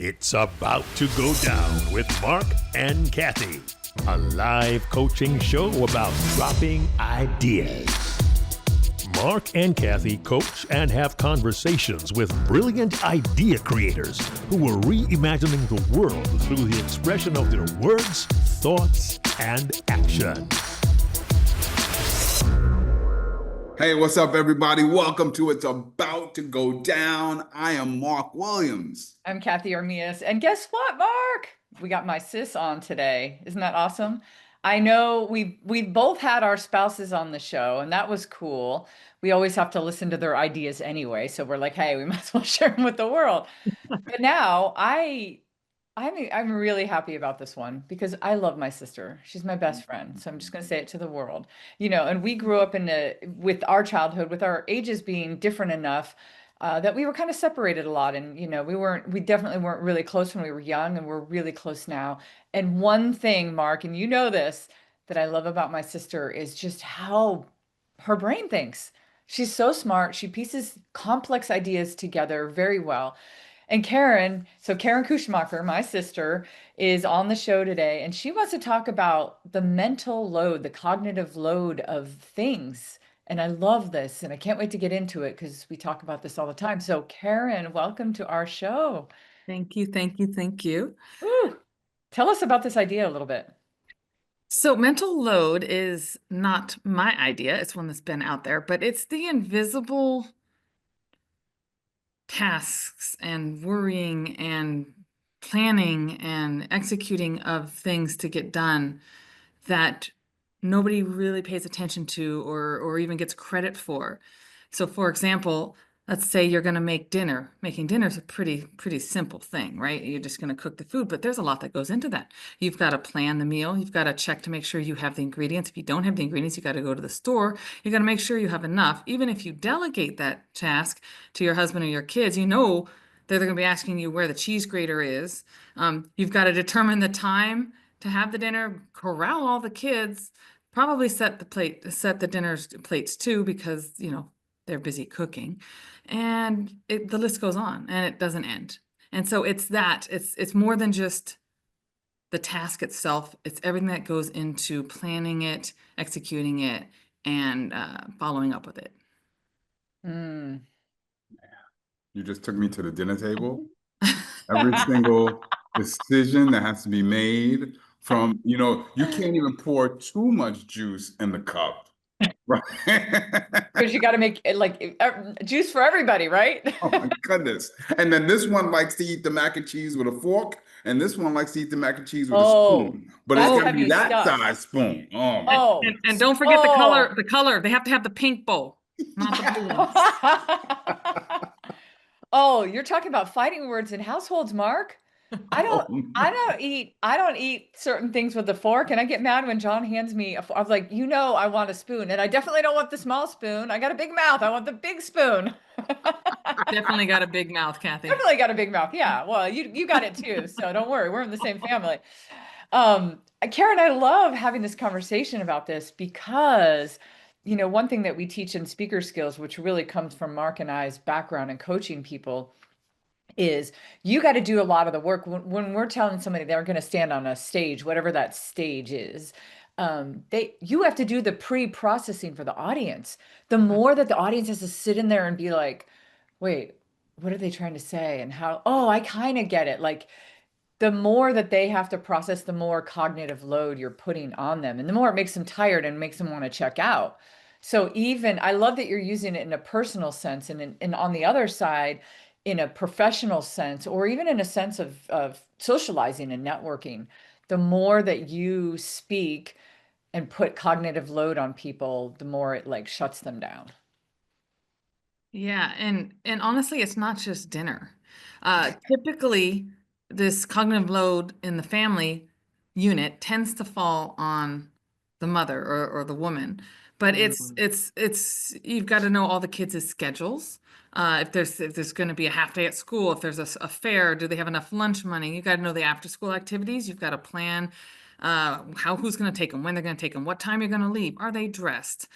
It's about to go down with Marc and Cathey, a live coaching show about dropping ideas. Marc and Cathey coach and have conversations with brilliant idea creators who are reimagining the world through the expression of their words, thoughts, and action. Hey, what's up, everybody? Welcome to It's About to Go Down. I am Marc Williams. I'm Cathey Armias. And guess what, Marc? We got my sis on today. Isn't that awesome? I know we both had our spouses on the show, and that was cool. We always have to listen to their ideas anyway. So we're like, hey, we might as well share them with the world. But now I'm really happy about this one because I love my sister. She's my best friend. So I'm just going to say it to the world, and we grew up with our childhood, with our ages being different enough that we were kind of separated a lot. And, we definitely weren't really close when we were young, and we're really close now. And one thing, Marc, and you know this, that I love about my sister is just how her brain thinks. She's so smart. She pieces complex ideas together very well. And Karin Kusumakar, my sister, is on the show today, and she wants to talk about the mental load, the cognitive load of things. And I love this, and I can't wait to get into it because we talk about this all the time. So Karin, welcome to our show. Thank you, thank you, thank you. Ooh, tell us about this idea a little bit. So mental load is not my idea. It's one that's been out there, but it's the invisible tasks and worrying and planning and executing of things to get done that nobody really pays attention to or even gets credit for. So for example, let's say you're going to make dinner. Making dinner is a pretty simple thing, right? You're just going to cook the food, but there's a lot that goes into that. You've got to plan the meal. You've got to check to make sure you have the ingredients. If you don't have the ingredients, you got to go to the store. You got to make sure you have enough. Even if you delegate that task to your husband or your kids, they're going to be asking you where the cheese grater is. You've got to determine the time to have the dinner, corral all the kids, probably set the dinner's plates too, because, they're busy cooking, and the list goes on and it doesn't end. And so it's more than just the task itself. It's everything that goes into planning it, executing it, and following up with it. You just took me to the dinner table. Every single decision that has to be made from, you can't even pour too much juice in the cup. Right. Because you got to make juice for everybody, right? Oh my goodness. And then this one likes to eat the mac and cheese with a fork, and this one likes to eat the mac and cheese with a spoon. But it's got to be that size spoon. And don't forget the color. They have to have the pink bowl, not the blue one. Oh, you're talking about fighting words in households, Marc. I don't eat certain things with a fork, and I get mad when John hands me I was like, I want a spoon, and I definitely don't want the small spoon. I got a big mouth. I want the big spoon. Definitely got a big mouth, Cathey. Definitely got a big mouth. Yeah. Well, you got it too, so don't worry. We're in the same family. Karin, I love having this conversation about this because, one thing that we teach in speaker skills, which really comes from Marc and I's background in coaching people, is you got to do a lot of the work. When we're telling somebody they're going to stand on a stage, whatever that stage is, you have to do the pre-processing for the audience. The more that the audience has to sit in there and be like, wait, what are they trying to say? And how, I kind of get it. Like, the more that they have to process, the more cognitive load you're putting on them, and the more it makes them tired and makes them want to check out. So I love that you're using it in a personal sense, and on the other side, in a professional sense, or even in a sense of socializing and networking. The more that you speak and put cognitive load on people, the more it shuts them down. Yeah. And honestly, it's not just dinner. Typically, this cognitive load in the family unit tends to fall on the mother or the woman. But it's you've got to know all the kids' schedules. If there's going to be a half day at school, if there's a fair, do they have enough lunch money? You got to know the after school activities. You've got to plan who's going to take them, when they're going to take them, what time you're going to leave. Are they dressed?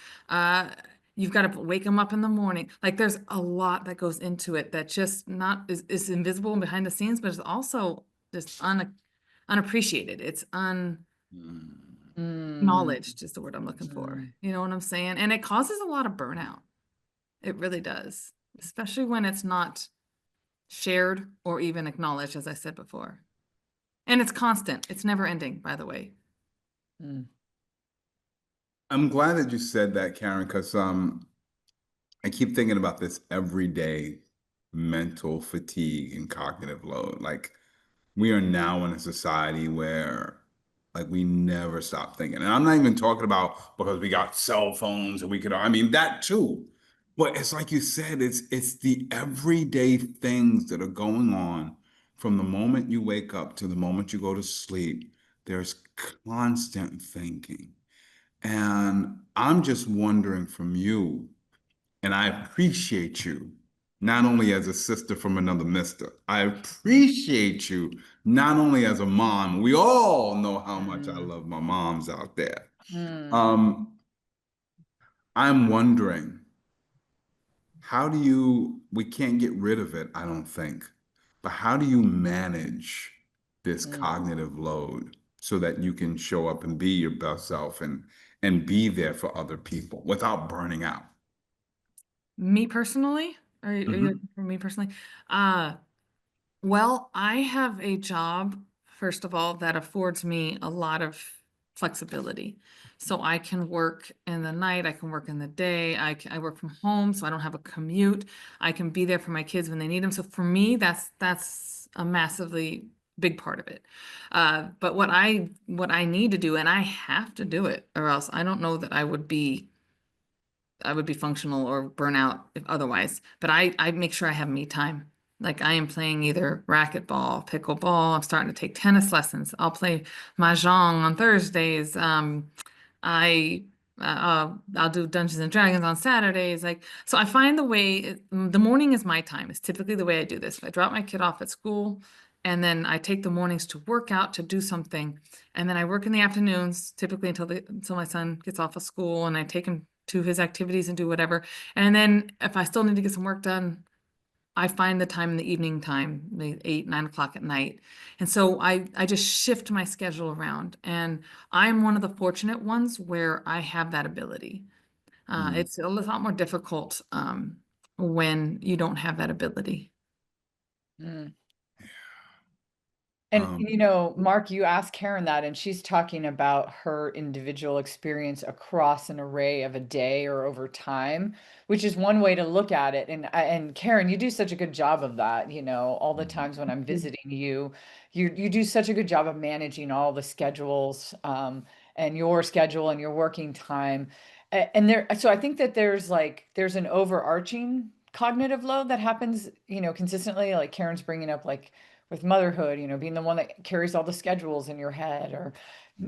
You've got to wake them up in the morning. Like there's a lot that goes into it that just not is invisible and behind the scenes, but it's also just unappreciated. It's unacknowledged is the word I'm looking for. You know what I'm saying? And it causes a lot of burnout. It really does, especially when it's not shared or even acknowledged, as I said before. And it's constant. It's never ending, by the way. I'm glad that you said that, Karen, because I keep thinking about this everyday mental fatigue and cognitive load. Like we are now in a society where like we never stop thinking. And I'm not even talking about because we got cell phones and we could, I mean, that too. But it's like you said, it's the everyday things that are going on from the moment you wake up to the moment you go to sleep. There's constant thinking. And I'm just wondering from you, and I appreciate you, not only as a sister from another mister, I appreciate you not only as a mom. We all know how much I love my moms out there. I'm wondering, we can't get rid of it, I don't think, but how do you manage this cognitive load so that you can show up and be your best self and be there for other people without burning out? Me personally, are you looking for me personally? Well, I have a job, first of all, that affords me a lot of flexibility. So I can work in the night, I can work in the day, I work from home, so I don't have a commute. I can be there for my kids when they need them. So for me, that's a massively big part of it. But what I need to do, and I have to do it, or else I don't know that I would be functional or burn out if otherwise. But I make sure I have me time. Like I am playing either racquetball, pickleball. I'm starting to take tennis lessons. I'll play mahjong on Thursdays. I'll do Dungeons and Dragons on Saturdays. Like so, I find the morning is my time. It's typically the way I do this. I drop my kid off at school, and then I take the mornings to work out to do something, and then I work in the afternoons, typically until my son gets off of school, and I take him to his activities and do whatever. And then if I still need to get some work done, I find the time in the evening time, maybe 8, 9 o'clock at night. And so I just shift my schedule around. And I'm one of the fortunate ones where I have that ability. It's a lot more difficult when you don't have that ability. And you know, Mark, you asked Karen that, and she's talking about her individual experience across an array of a day or over time, which is one way to look at it. And Karen, you do such a good job of that. You know, all the times when I'm visiting you, you do such a good job of managing all the schedules, and your schedule and your working time. So I think that there's an overarching cognitive load that happens, you know, consistently. Like Karen's bringing up, like with motherhood, you know, being the one that carries all the schedules in your head, or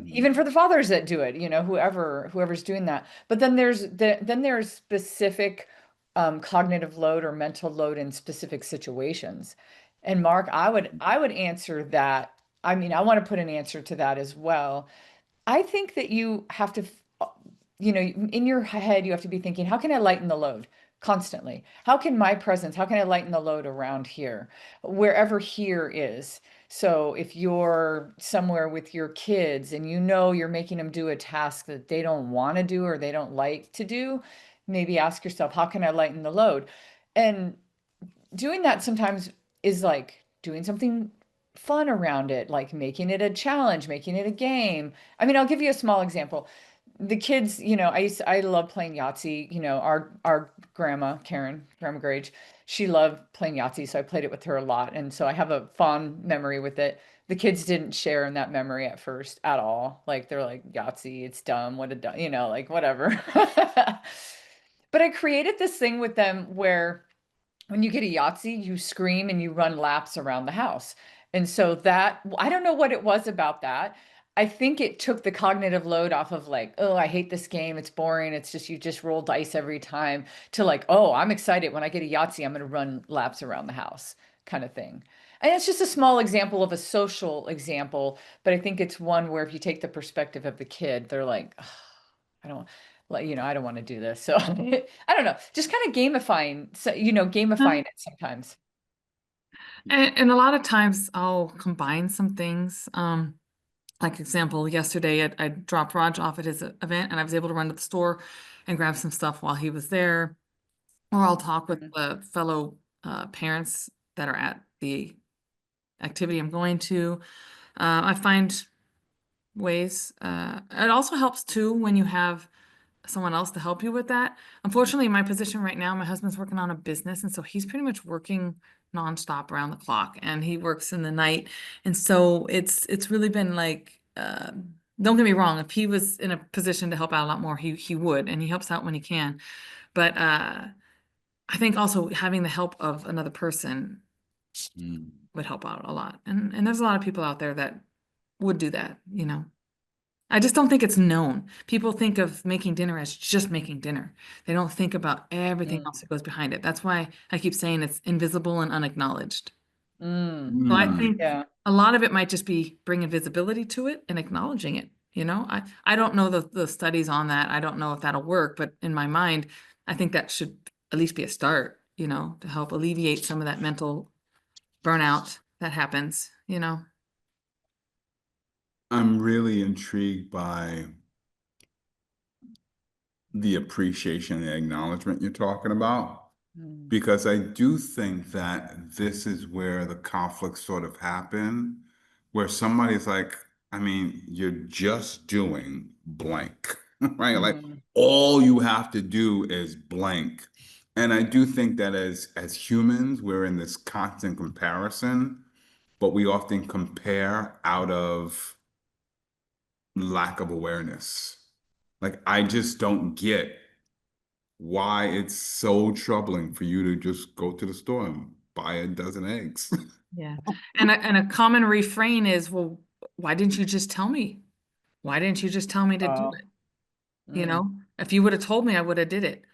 even for the fathers that do it, you know, whoever's doing that. But then there's specific cognitive load or mental load in specific situations. And Mark, I would answer that. I mean, I want to put an answer to that as well. I think that you have to, you know, in your head, you have to be thinking, how can I lighten the load constantly? How can I lighten the load around here, wherever here is? So if you're somewhere with your kids and you know you're making them do a task that they don't want to do or they don't like to do, maybe ask yourself, how can I lighten the load? And doing that sometimes is like doing something fun around it, like making it a challenge, making it a game. I mean, I'll give you a small example. The kids, you know, I love playing Yahtzee. You know, our grandma, Karen, Grandma Grage, she loved playing Yahtzee, so I played it with her a lot. And so I have a fond memory with it. The kids didn't share in that memory at first at all. Like they're like, Yahtzee, it's dumb, what a dumb, you know, like whatever. But I created this thing with them where when you get a Yahtzee, you scream and you run laps around the house. And so that, I don't know what it was about that. I think it took the cognitive load off of like, oh, I hate this game. It's boring. It's just, you just roll dice every time, to like, oh, I'm excited. When I get a Yahtzee, I'm going to run laps around the house, kind of thing. And it's just a small example of a social example, but I think it's one where if you take the perspective of the kid, they're like, "Ugh, I don't like, I don't want to do this. So I don't know, just kind of gamifying, so, gamifying it sometimes. And a lot of times I'll combine some things. Like example, yesterday I dropped Raj off at his event and I was able to run to the store and grab some stuff while he was there. Or I'll talk with the fellow parents that are at the activity I'm going to. I find ways. It also helps too when you have someone else to help you with that. Unfortunately, in my position right now, my husband's working on a business, and so he's pretty much working nonstop around the clock, and he works in the night. And so it's really been like, don't get me wrong, if he was in a position to help out a lot more, he would, and he helps out when he can. But I think also having the help of another person would help out a lot. And there's a lot of people out there that would do that, I just don't think it's known. People think of making dinner as just making dinner. They don't think about everything else that goes behind it. That's why I keep saying it's invisible and unacknowledged. So I think Yeah. a lot of it might just be bringing visibility to it and acknowledging it. I don't know the studies on that. I don't know if that'll work, but in my mind, I think that should at least be a start, to help alleviate some of that mental burnout that happens, I'm really intrigued by the appreciation and acknowledgement you're talking about, because I do think that this is where the conflicts sort of happen, where somebody's like, I mean, you're just doing blank, right? Like all you have to do is blank. And I do think that as humans, we're in this constant comparison, but we often compare out of lack of awareness. Like, I just don't get why it's so troubling for you to just go to the store and buy a dozen eggs. Yeah. And a common refrain is, well, why didn't you just tell me? Why didn't you just tell me to do Oh. it? If you would have told me, I would have did it.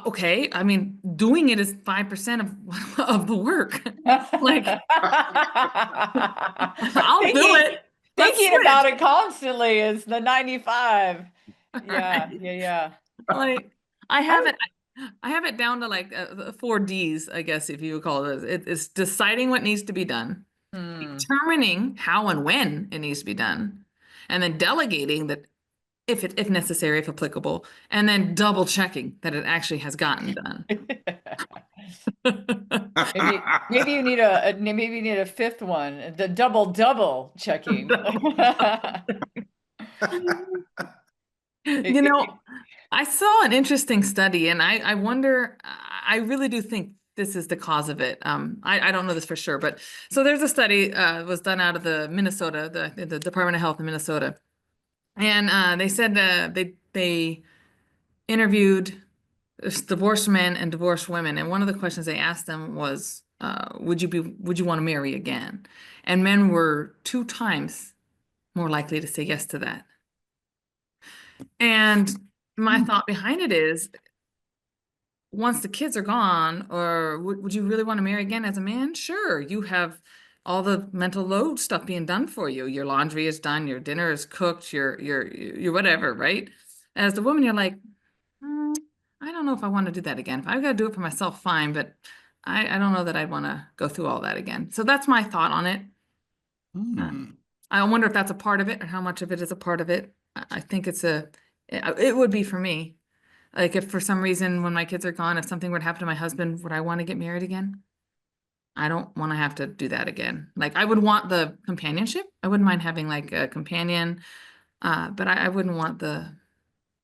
Okay. I mean, doing it is 5% of the work. Like, I'll do it. Let's Thinking about switch. it constantly is the 95. Yeah, yeah. Like, I have it down to like the 4 Ds, I guess, if you would call it. It's deciding what needs to be done, determining how and when it needs to be done, and then delegating that if necessary, if applicable, and then double checking that it actually has gotten done. Maybe you need a fifth one, the double checking. I saw an interesting study, and I wonder, I really do think this is the cause of it. I don't know this for sure, but so there's a study was done out of the Minnesota, the Department of Health in Minnesota, and they said they interviewed divorced men and divorced women, and one of the questions they asked them was, would you want to marry again? And men were 2 times more likely to say yes to that. And my thought behind it is, once the kids are gone, or would you really want to marry again as a man? Sure, you have all the mental load stuff being done for you. Your laundry is done, your dinner is cooked, your whatever, right? As the woman, you're like, I don't know if I want to do that again. If I've got to do it for myself, fine, but I don't know that I'd want to go through all that again. So that's my thought on it. I wonder if that's a part of it, or how much of it is a part of it. I think it would be for me. Like, if for some reason when my kids are gone, if something would happen to my husband, would I want to get married again? I don't want to have to do that again. Like, I would want the companionship. I wouldn't mind having like a companion, but I wouldn't want the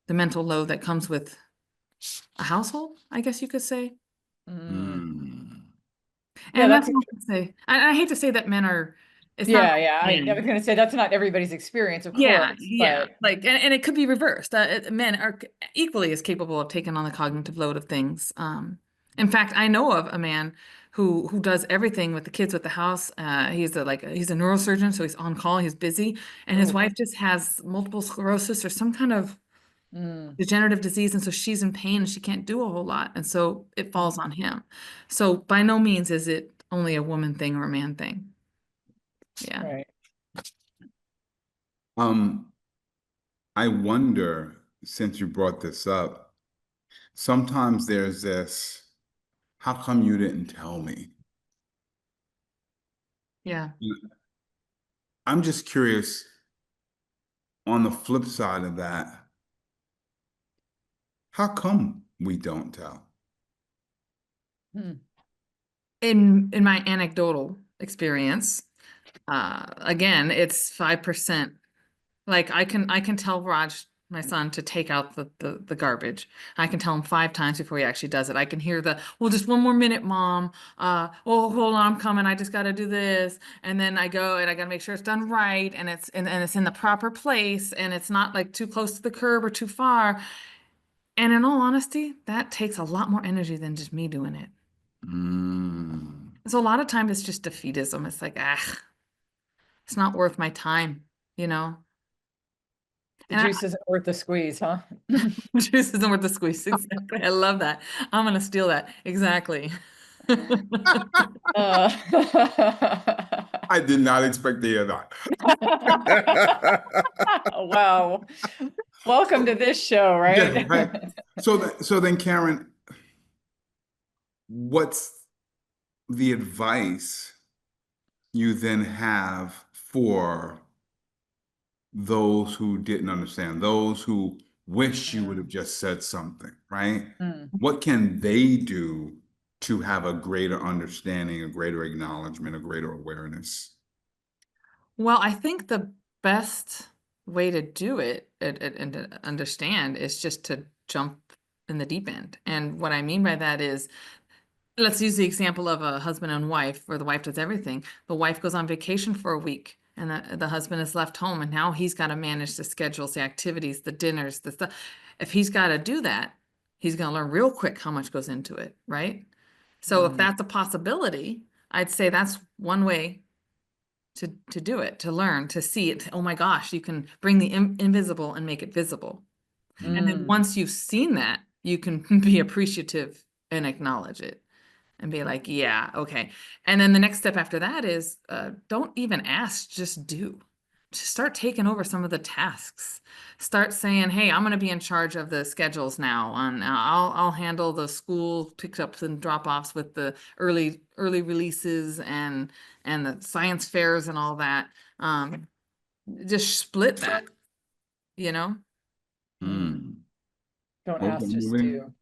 mental load that comes with a household, I guess you could say. Yeah, And that's what I say. I hate to say that men are. It's not. I was going to say that's not everybody's experience, of course. Yeah. But Like, and it could be reversed. Men are equally as capable of taking on the cognitive load of things. In fact, I know of a man who does everything with the kids, with the house. He's a neurosurgeon, so he's on call. He's busy, and his wife just has multiple sclerosis or some kind of degenerative disease, and so she's in pain and she can't do a whole lot, and so it falls on him. So by no means is it only a woman thing or a man thing. Yeah. right. I wonder since you brought this up, sometimes there's this, how come you didn't tell me? Yeah. I'm just curious, on the flip side of that, how come we don't tell? Hmm. In my anecdotal experience, again, it's 5%. Like I can tell Raj, my son, to take out the garbage. I can tell him 5 times before he actually does it. I can hear well, just 1 more minute, mom. Oh, hold on, I'm coming. I just got to do this. And then I go and I got to make sure it's done right. And it's in the proper place. And it's not like too close to the curb or too far. And in all honesty, that takes a lot more energy than just me doing it. Mm. So a lot of times it's just defeatism. It's like, it's not worth my time, you know? The And juice isn't worth the squeeze, huh? juice isn't worth the squeeze. Exactly. I love that. I'm gonna steal that. Exactly. Uh, I did not expect to hear that. wow. Welcome to this show, Yeah, right? right. So then, Karen, what's the advice you then have for those who didn't understand, those who wish you would have just said something, right? Mm. What can they do to have a greater understanding, a greater acknowledgement, a greater awareness? Well, I think the best way to do it and to understand is just to jump in the deep end. And what I mean by that is, let's use the example of a husband and wife where the wife does everything. The wife goes on vacation for a week and the husband is left home, and now he's got to manage the schedules, the activities, the dinners, the stuff. If he's got to do that, he's going to learn real quick how much goes into it, right? So if that's a possibility, I'd say that's one way to do it, to learn, to see it. Oh my gosh, you can bring the invisible and make it visible. And then Mm. once you've seen that, you can be appreciative and acknowledge it and be like, yeah, okay. And then the next step after that is don't even ask, just do. Just start taking over some of the tasks. Start saying, hey, I'm going to be in charge of the schedules now. I'll handle the school pickups and drop-offs with the early releases and the science fairs and all that. Just split that, you know? Hmm. Don't What was ask, that just movie? do.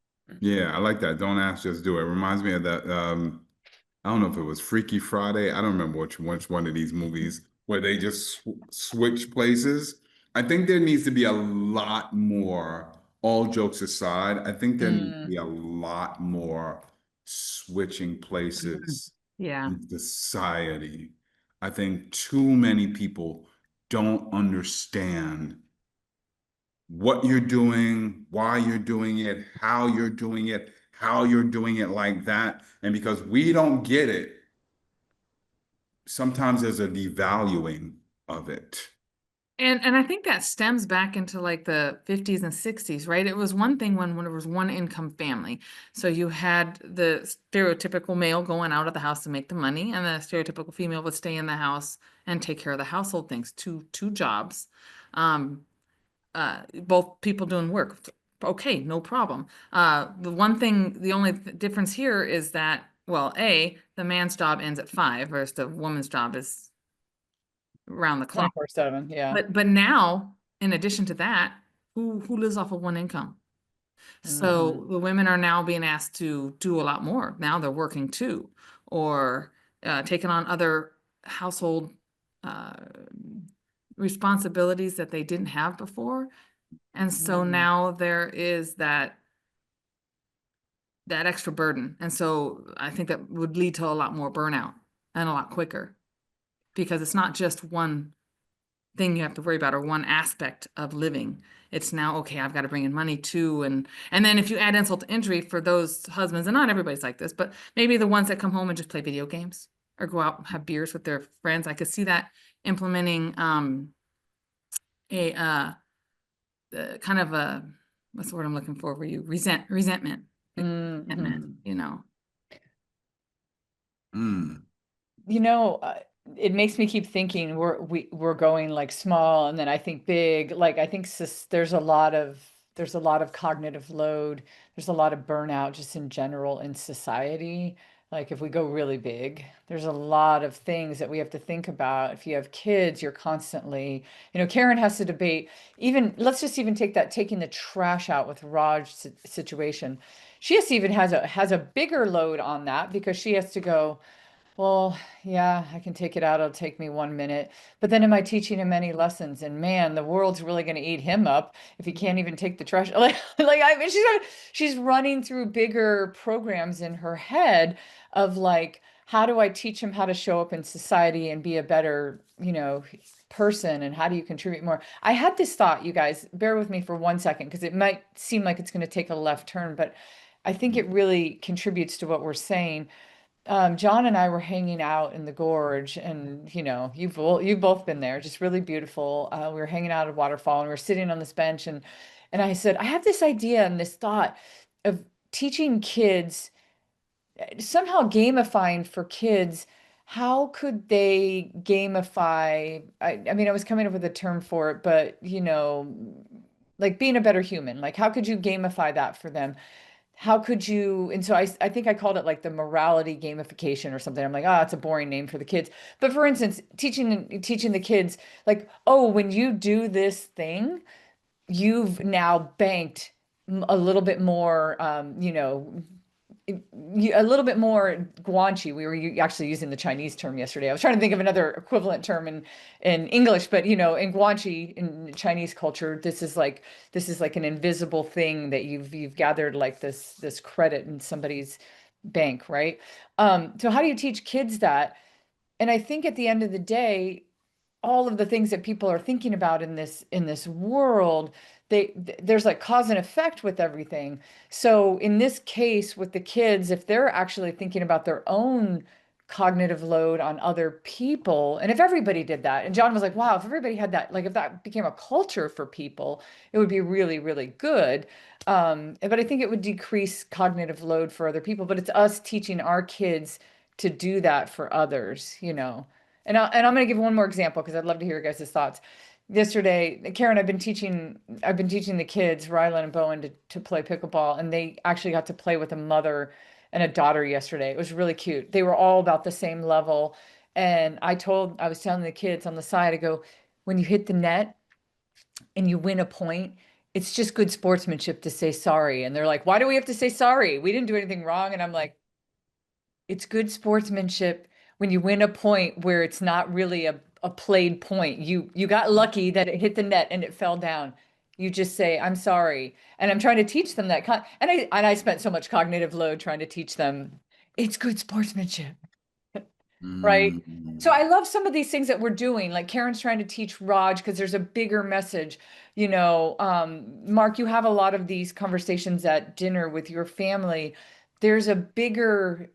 Yeah, I like that. Don't ask, just do it. Reminds me of that. I don't know if it was Freaky Friday. I don't remember which one of these movies where they just switch places. I think there needs to be a lot more, all jokes aside, I think there needs to Mm. be a lot more switching places Yeah. in society. I think too many people don't understand what you're doing, why you're doing it, how you're doing it, how you're doing it like that. And because we don't get it, sometimes there's a devaluing of it. And I think that stems back into like the 50s and 60s, right? It was one thing when it was one income family. So you had the stereotypical male going out of the house to make the money, and the stereotypical female would stay in the house and take care of the household things, two jobs. Both people doing work. Okay, no problem. The only difference here is that, well, the man's job ends at 5, whereas the woman's job is around the clock. 24/7, yeah. But now, in addition to that, who lives off of one income? So the women are now being asked to do a lot more. Now they're working too, or taking on other household uh, responsibilities that they didn't have before. And so now there is that extra burden. And so I think that would lead to a lot more burnout and a lot quicker, because it's not just one thing you have to worry about or one aspect of living. It's now, okay, I've got to bring in money too. And then if you add insult to injury for those husbands, and not everybody's like this, but maybe the ones that come home and just play video games or go out and have beers with their friends, I could see that implementing a kind of a, what's the word I'm looking for, where you resentment, you know. Mm. You know, it makes me keep thinking we're going like small, and then I think big. Like I think there's there's a lot of cognitive load. There's a lot of burnout just in general in society. Like if we go really big, there's a lot of things that we have to think about. If you have kids, you're constantly, Karen has to debate, even, let's just even take that, taking the trash out with Raj's situation. She even has a bigger load on that because she has to go, well, yeah, I can take it out. It'll take me 1 minute. But then am I teaching him any lessons? And man, the world's really going to eat him up if he can't even take the trash. I mean, she's running through bigger programs in her head of like, how do I teach him how to show up in society and be a better, person? And how do you contribute more? I had this thought, you guys, bear with me for 1 second, because it might seem like it's going to take a left turn, but I think it really contributes to what we're saying. John and I were hanging out in the gorge, and you've both been there, just really beautiful. We were hanging out at a waterfall, and we were sitting on this bench, and I said, I have this idea and this thought of teaching kids, somehow gamifying for kids. How could they gamify? I mean, I was coming up with a term for it, but like being a better human. Like, how could you gamify that for them? How could you? And so I think I called it like the morality gamification or something. I'm like, oh, it's a boring name for the kids. But for instance, teaching the kids like, oh, when you do this thing, you've now banked a little bit more, a little bit more guanchi. We were actually using the Chinese term yesterday. I was trying to think of another equivalent term in English, but in guanchi, in Chinese culture, this is like an invisible thing that you've gathered, like this credit in somebody's bank, right? So how do you teach kids that? And I think at the end of the day, all of the things that people are thinking about in this world, there's like cause and effect with everything. So in this case with the kids, if they're actually thinking about their own cognitive load on other people, and if everybody did that, and John was like, wow, if everybody had that, like if that became a culture for people, it would be really, really good. But I think it would decrease cognitive load for other people, but it's us teaching our kids to do that for others. And I'm going to give one more example because I'd love to hear your guys' thoughts. Yesterday, Karen, I've been teaching the kids, Rylan and Bowen, to play pickleball, and they actually got to play with a mother and a daughter yesterday. It was really cute. They were all about the same level. And I was telling the kids on the side, I go, when you hit the net and you win a point, it's just good sportsmanship to say sorry. And they're like, why do we have to say sorry? We didn't do anything wrong. And I'm like, it's good sportsmanship when you win a point where it's not really a played point. You got lucky that it hit the net and it fell down. You just say, I'm sorry. And I'm trying to teach them that. And I spent so much cognitive load trying to teach them it's good sportsmanship. Right. So I love some of these things that we're doing. Like Karen's trying to teach Raj because there's a bigger message. Marc, you have a lot of these conversations at dinner with your family. There's a bigger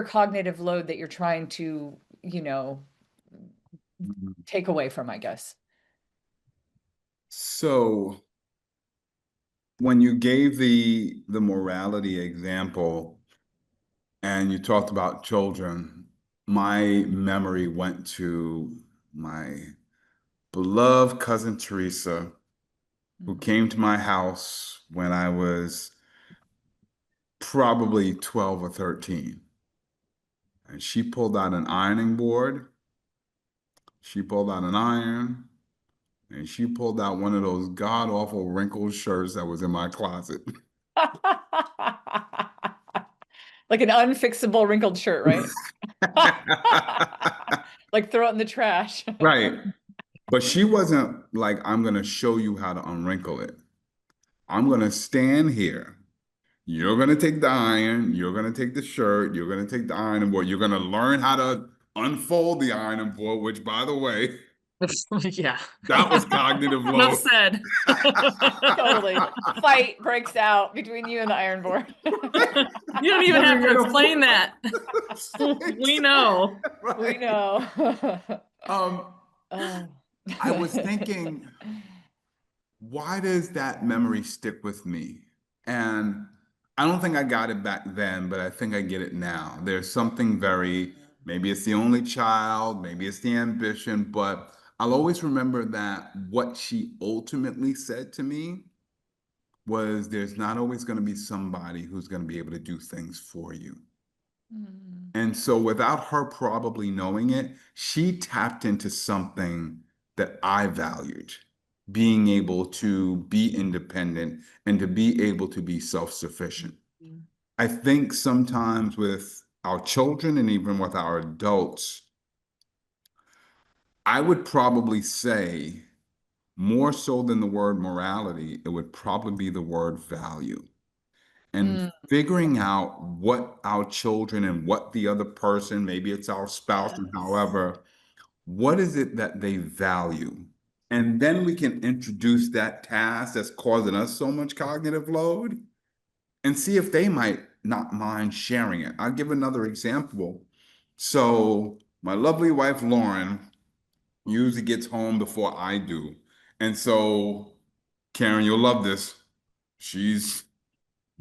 cognitive load that you're trying to, take away from, I guess. So when you gave the morality example and you talked about children, my memory went to my beloved cousin Teresa, who came to my house when I was probably 12 or 13. And she pulled out an ironing board. She pulled out an iron, and she pulled out one of those god-awful wrinkled shirts that was in my closet. Like an unfixable wrinkled shirt, right? Like throw it in the trash. Right. But she wasn't like, I'm going to show you how to unwrinkle it. I'm going to stand here. You're going to take the iron. You're going to take the shirt. You're going to take the ironing board. You're going to learn how to unfold the ironing board, which, by the way, yeah, that was cognitive load. Enough said. Totally. Fight breaks out between you and the iron board. You don't even have to explain that. We know. Right. We know. I was thinking, why does that memory stick with me? And I don't think I got it back then, but I think I get it now. There's something maybe it's the only child, maybe it's the ambition, but I'll always remember that what she ultimately said to me was there's not always going to be somebody who's going to be able to do things for you. Mm. And so without her probably knowing it, she tapped into something that I valued, being able to be independent and to be able to be self-sufficient. Mhm. I think sometimes with our children and even with our adults, I would probably say more so than the word morality, it would probably be the word value. And Mm. figuring out what our children and what the other person, maybe it's our spouse and Yes. however, what is it that they value? And then we can introduce that task that's causing us so much cognitive load and see if they might not mind sharing it. I'll give another example. So my lovely wife, Lauren, usually gets home before I do. And so, Karen, you'll love this. She's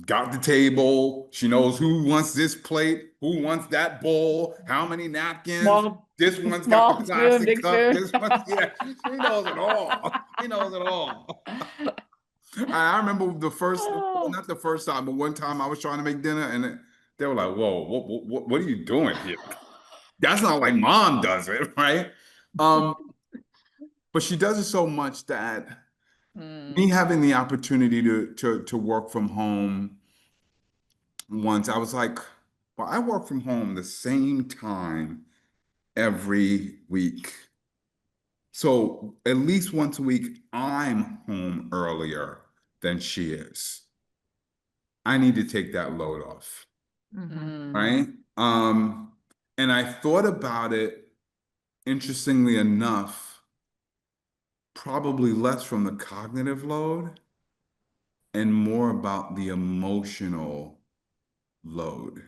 got the table. She knows who wants this plate, who wants that bowl, how many napkins. Small, This one's got the small spoon, plastic big cup. spoon. This one's, yeah, she knows it all. She knows it all. I remember well, Oh. not the first time, but one time I was trying to make dinner and they were like, whoa, what are you doing here? That's not like mom does it, right? Um, but she does it so much that me Mm. having the opportunity to work from home once, I was like, well, I work from home the same time every week. So at least once a week, I'm home earlier than she is. I need to take that load off, Mhm. Mm. right? And I thought about it, interestingly enough, probably less from the cognitive load and more about the emotional load.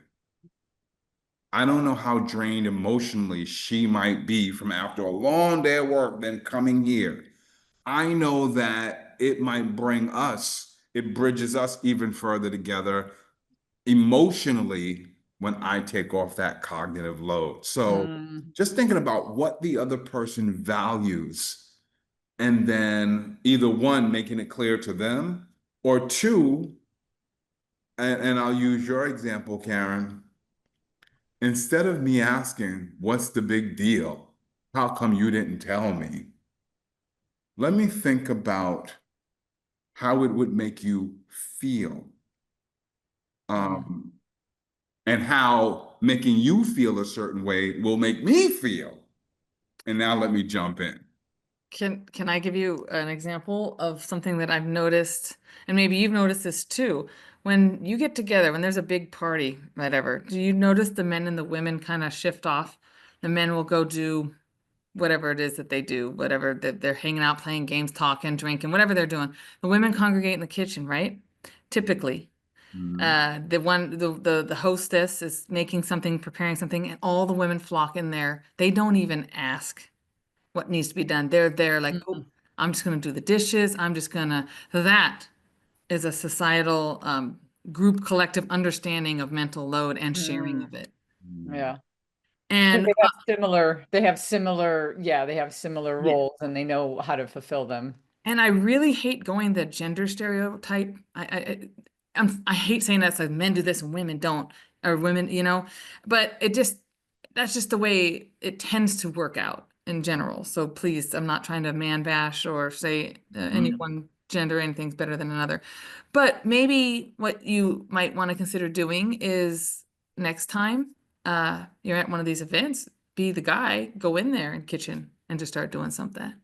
I don't know how drained emotionally she might be from after a long day of work, then coming here. I know that it might bring us, it bridges us even further together emotionally when I take off that cognitive load. So Mm. just thinking about what the other person values, and then either one, making it clear to them, or two, and I'll use your example, Karen. Instead of me asking, what's the big deal? How come you didn't tell me? Let me think about how it would make you feel. Mm. Um, and how making you feel a certain way will make me feel. And now let me jump in. Can I give you an example of something that I've noticed, and maybe you've noticed this too? When you get together, when there's a big party, whatever, do you notice the men and the women kind of shift off? The men will go do whatever it is that they do, whatever that they're hanging out, playing games, talking, drinking, whatever they're doing. The women congregate in the kitchen, right? Typically. Mhm. The hostess is making something, preparing something, and all the women flock in there. They don't even ask what needs to be done. They're there like, oh, Mm. I'm just gonna do the dishes. I'm just gonna. That is a societal group collective understanding of mental load and sharing Mm. of it. Yeah. Because And they have similar yeah, roles and they know how to fulfill them. and I really hate going the gender stereotype. I hate saying that, it's like men do this and women don't, or women, but that's just the way it tends to work out in general. So please, I'm not trying to man bash or say any Mhm. one gender, anything's better than another. But maybe what you might want to consider doing is next time you're at one of these events, be the guy, go in there in kitchen and just start doing something.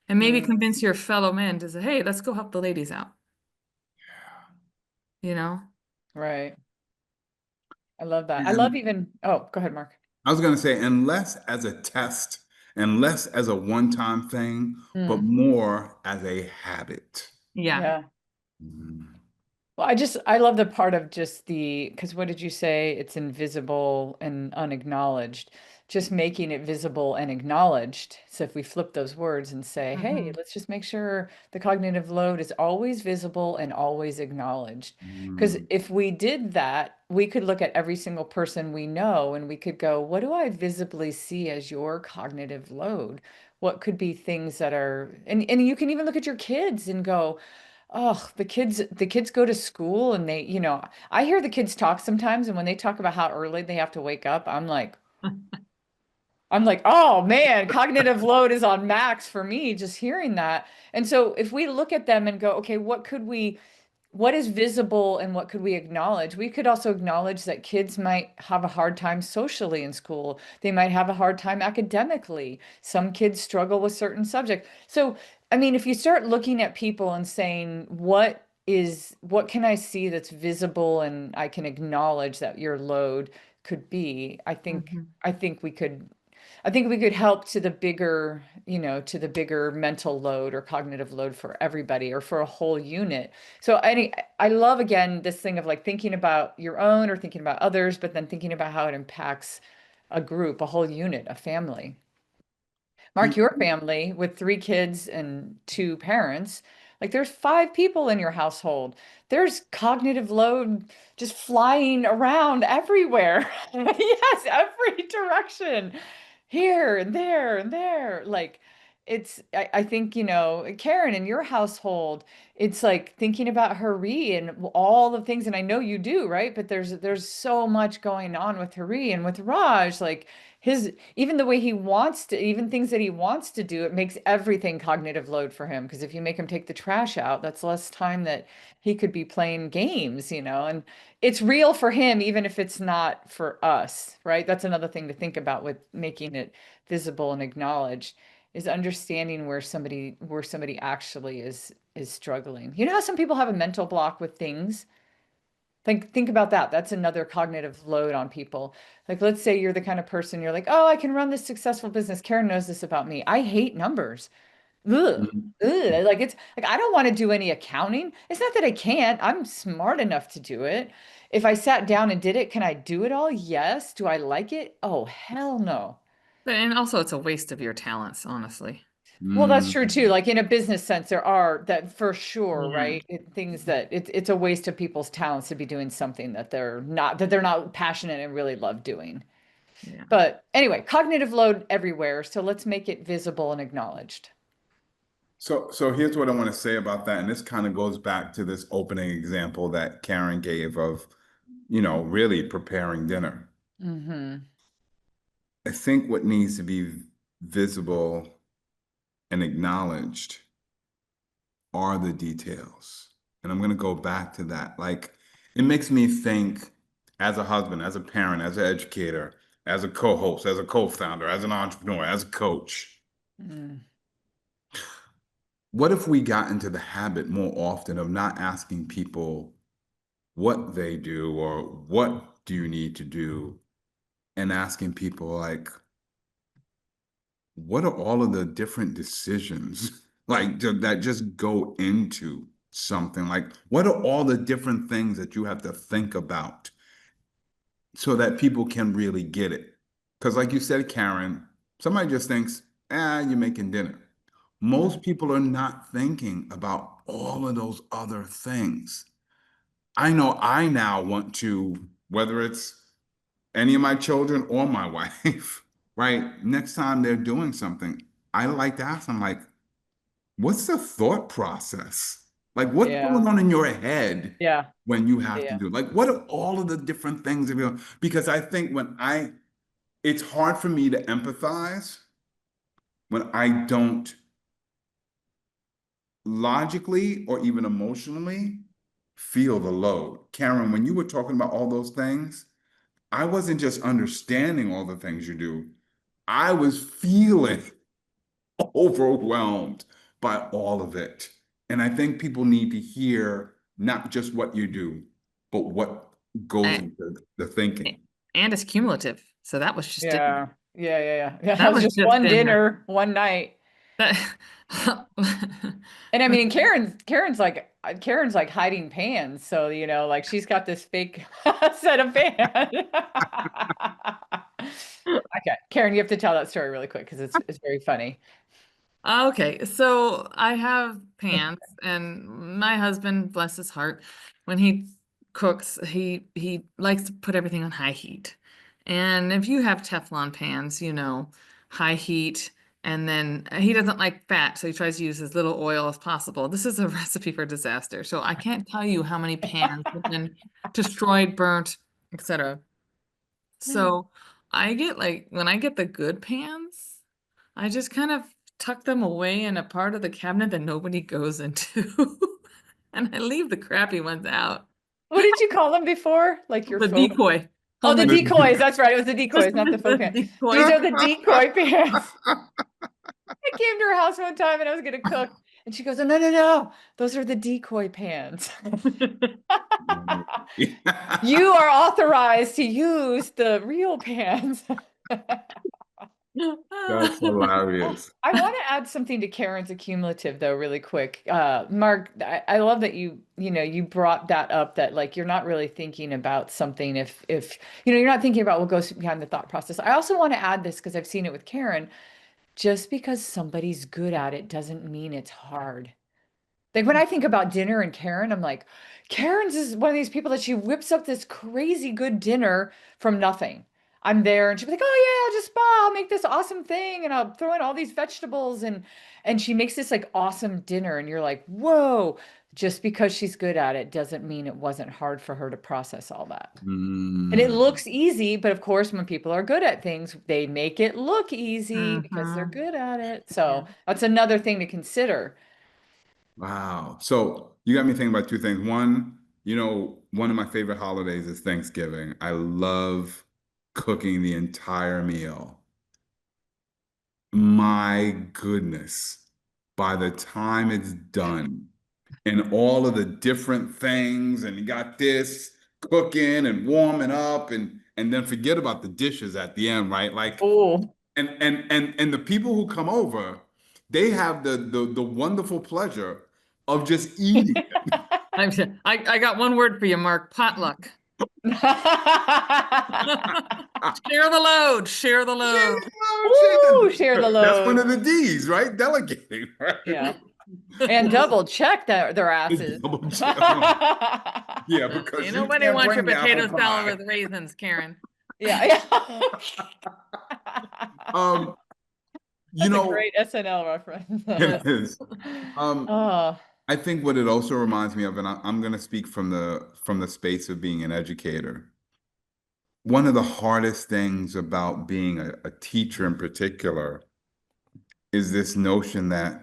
And maybe Mm. convince your fellow men to say, hey, let's go help the ladies out, you know? Right. I love that. I love And even, oh, go ahead, Mark. I was going to say, and less as a test and less as a one-time thing, but Mm. more as a habit. Yeah. Yeah. Mhm. Well, I love the part of just because what did you say? It's invisible and unacknowledged. Just making it visible and acknowledged. So if we flip those words and say, hey, Mhm. let's just make sure the cognitive load is always visible and always acknowledged. Because Mhm. if we did that, we could look at every single person we know and we could go, what do I visibly see as your cognitive load? What could be things that are, and you can even look at your kids and go, oh, the kids go to school and they, I hear the kids talk sometimes, and when they talk about how early they have to wake up, I'm like, oh man, cognitive load is on max for me just hearing that. And so if we look at them and go, okay, what is visible and what could we acknowledge? We could also acknowledge that kids might have a hard time socially in school. They might have a hard time academically. Some kids struggle with certain subjects. So, I mean, if you start looking at people and saying, what can I see that's visible and I can acknowledge that your load could be, Mhm. I think we could I think we could help to the bigger mental load or cognitive load for everybody or for a whole unit. So I love again this thing of like thinking about your own or thinking about others, but then thinking about how it impacts a group, a whole unit, a family. Mark, You- your family with three kids and two parents, like there's five people in your household. There's cognitive load just flying around everywhere. Yes, every direction, here and there and there. Like I think, Karen, in your household, it's like thinking about Hari and all the things, and I know you do, right? But there's so much going on with Hari and with Raj, like his even the way he wants to, even things that he wants to do, it makes everything cognitive load for him. Because if you make him take the trash out, that's less time that he could be playing games, and it's real for him, even if it's not for us, right? That's another thing to think about with making it visible and acknowledged is understanding where somebody actually is struggling. You know how some people have a mental block with things? Think about that. That's another cognitive load on people. Like, let's say you're the kind of person you're like, oh, I can run this successful business. Karen knows this about me. I hate numbers. Ugh. Mhm. Ugh. Like it's like I don't want to do any accounting. It's not that I can't. I'm smart enough to do it. If I sat down and did it, can I do it all? Yes. Do I like it? Oh, hell no. And also, it's a waste of your talents, honestly. Well, that's true too. Mm. Like in a business sense, there are that for sure, Yeah. right? Things that it's a waste of people's talents to be doing something that they're not passionate and really love doing. Yeah. But anyway, cognitive load everywhere. So let's make it visible and acknowledged. So here's what I want to say about that, and this kind of goes back to this opening example that Karen gave of, really preparing dinner. Hmm. I think what needs to be visible and acknowledged are the details. And I'm going to go back to that. Like, it makes me think as a husband, as a parent, as an educator, as a co-host, as a co-founder, as an entrepreneur, as a coach. Mm. What if we got into the habit more often of not asking people what they do or what do you need to do, and asking people like, what are all of the different decisions like that just go into something? Like, what are all the different things that you have to think about so that people can really get it? Because, like you said, Karen, somebody just thinks, you're making dinner. Most people are not thinking about all of those other things. I know I now want to, whether it's any of my children or my wife, right? Next time they're doing something, I like to ask them, like, what's the thought process? Like, what's Yeah. going on in your head Yeah. when you have to Yeah. do it? Like, what are all of the different things that because I think it's hard for me to empathize when I don't logically or even emotionally feel the load. Karen, when you were talking about all those things, I wasn't just understanding all the things you do. I was feeling overwhelmed by all of it. And I think people need to hear not just what you do, but what goes And, into the thinking. and it's cumulative. So that was just dinner. Yeah. Yeah. Yeah. Yeah. Yeah. That That was was just just one dinner. dinner, one night. That And I mean, Karen's like hiding pans. So, like she's got this fake set of pans. Okay. Karen, you have to tell that story really quick because it's very funny. Okay, so I have pans, and my husband, bless his heart, when he cooks, he likes to put everything on high heat. And if you have Teflon pans, high heat And then he doesn't like fat, so he tries to use as little oil as possible. This is a recipe for disaster. So I can't tell you how many pans have been destroyed, burnt, etc. So I get like, when I get the good pans, I just kind of tuck them away in a part of the cabinet that nobody goes into. And I leave the crappy ones out. What did you call them before? Like your The faux? decoy. Oh, the Homemade decoys. That's right. It was the decoys, not the faux the pants. decoy. These are the decoy pants. I came to her house one time and I was gonna cook, and she goes, "Oh, no, no, no, those are the decoy pans." You are authorized to use the real pans. That's hilarious. I want to add something to Karen's accumulative though, really quick. Mark, I love that you brought that up, that like you're not really thinking about something if you're not thinking about what goes behind the thought process. I also want to add this because I've seen it with Karen. Just because somebody's good at it doesn't mean it's hard. Like when I think about dinner and Karen, I'm like, Karen's is one of these people that she whips up this crazy good dinner from nothing. I'm there and she'll be like, "Oh yeah, I'll make this awesome thing and I'll throw in all these vegetables," and she makes this like awesome dinner and you're like, "Whoa." Just because she's good at it doesn't mean it wasn't hard for her to process all that. And it Mm. looks easy, but of course, when people are good at things, they make it look easy because they're Mhm. good at it. So that's another thing to consider. Wow. So you got me thinking about two things. One, one of my favorite holidays is Thanksgiving. I love cooking the entire meal. My goodness, by the time it's done, and all of the different things, and you got this cooking and warming up, and then forget about the dishes at the end, right? Like, Oh. and the people who come over, they have the wonderful pleasure of just eating it. I got one word for you, Mark. Potluck. Share the load. Share the load. Ooh, share the That's one load. of the D's, right? Delegating, right? Yeah. And double check their asses. Double check. Yeah, because Ain't you nobody can't wants your bring the apple potato salad pie. with raisins, Karen. Yeah. Um, That's a great SNL reference. it is. Oh, I think what it also reminds me of, and I'm going to speak from the space of being an educator. One of the hardest things about being a teacher in particular is this notion that,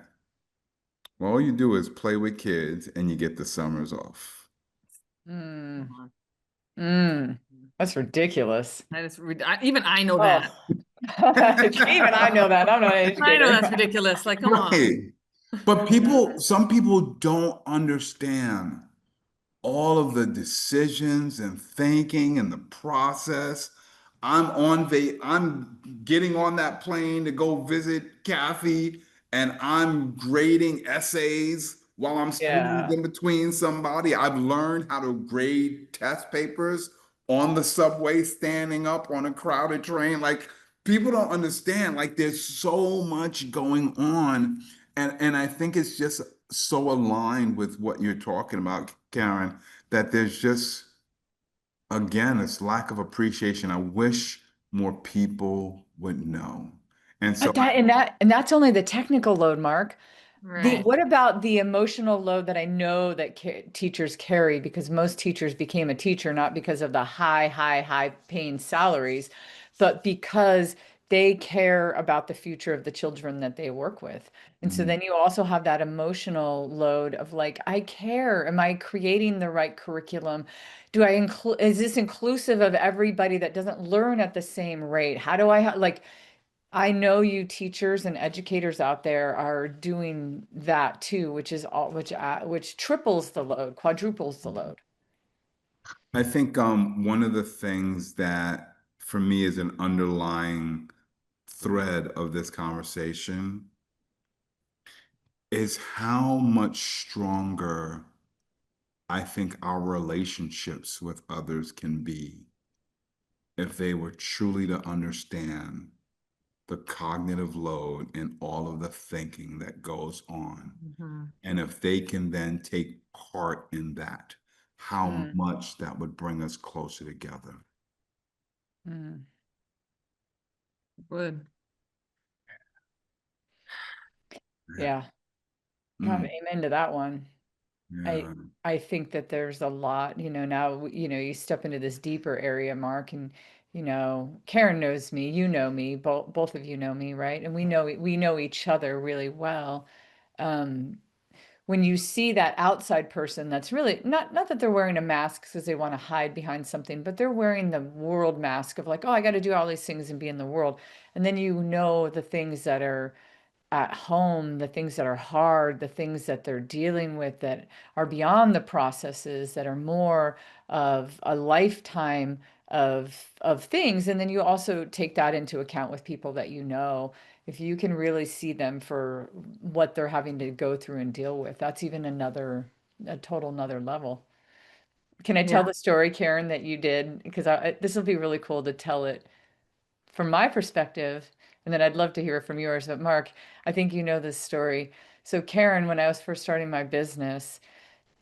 well, all you do is play with kids and you get the summers off. mm, that's ridiculous. Even I know Oh. that. Even I know that. I'm not an I know educator. that's ridiculous. Like, come on. Right. But some people don't understand all of the decisions and thinking and the process. I'm getting on that plane to go visit Kathy, and I'm grading essays while I'm squeezed Yeah. in between somebody. I've learned how to grade test papers on the subway, standing up on a crowded train. Like, people don't understand, like, there's so much going on. And I think it's just so aligned with what you're talking about, Karen, that there's just, again, this lack of appreciation. I wish more people would know. And so, But that's only the technical load, Mark. Right. What about the emotional load that I know that teachers carry, because most teachers became a teacher not because of the high paying salaries, but because they care about the future of the children that they work with. And so then you also have that emotional load of like, I care. Am I creating the right curriculum? Do I include, is this inclusive of everybody that doesn't learn at the same rate? How do I like, I know you teachers and educators out there are doing that too, which is all which triples the load, quadruples the load. I think one of the things that for me is an underlying thread of this conversation is how much stronger I think our relationships with others can be if they were truly to understand the cognitive load and all of the thinking that goes on. And if they can then take part in that, how Mm, much that would bring us closer together. mm. Would. Yeah. God, Mm, amen to that one. I yeah. I think that there's a lot, now, you step into this deeper area, Mark, and Karen knows me, you know me, both of you know me, right? And we know each other really well. Um, when you see that outside person that's really not that they're wearing a mask because they want to hide behind something, but they're wearing the world mask of like, oh, I got to do all these things and be in the world. And then the things that are at home, the things that are hard, the things that they're dealing with that are beyond the processes, that are more of a lifetime of things. And then you also take that into account with people that if you can really see them for what they're having to go through and deal with, that's even a total another level. Can I tell Yeah. the story, Karen, that you did? Because this will be really cool to tell it from my perspective, and then I'd love to hear it from yours. But Mark, I think you know this story. So Karen, when I was first starting my business,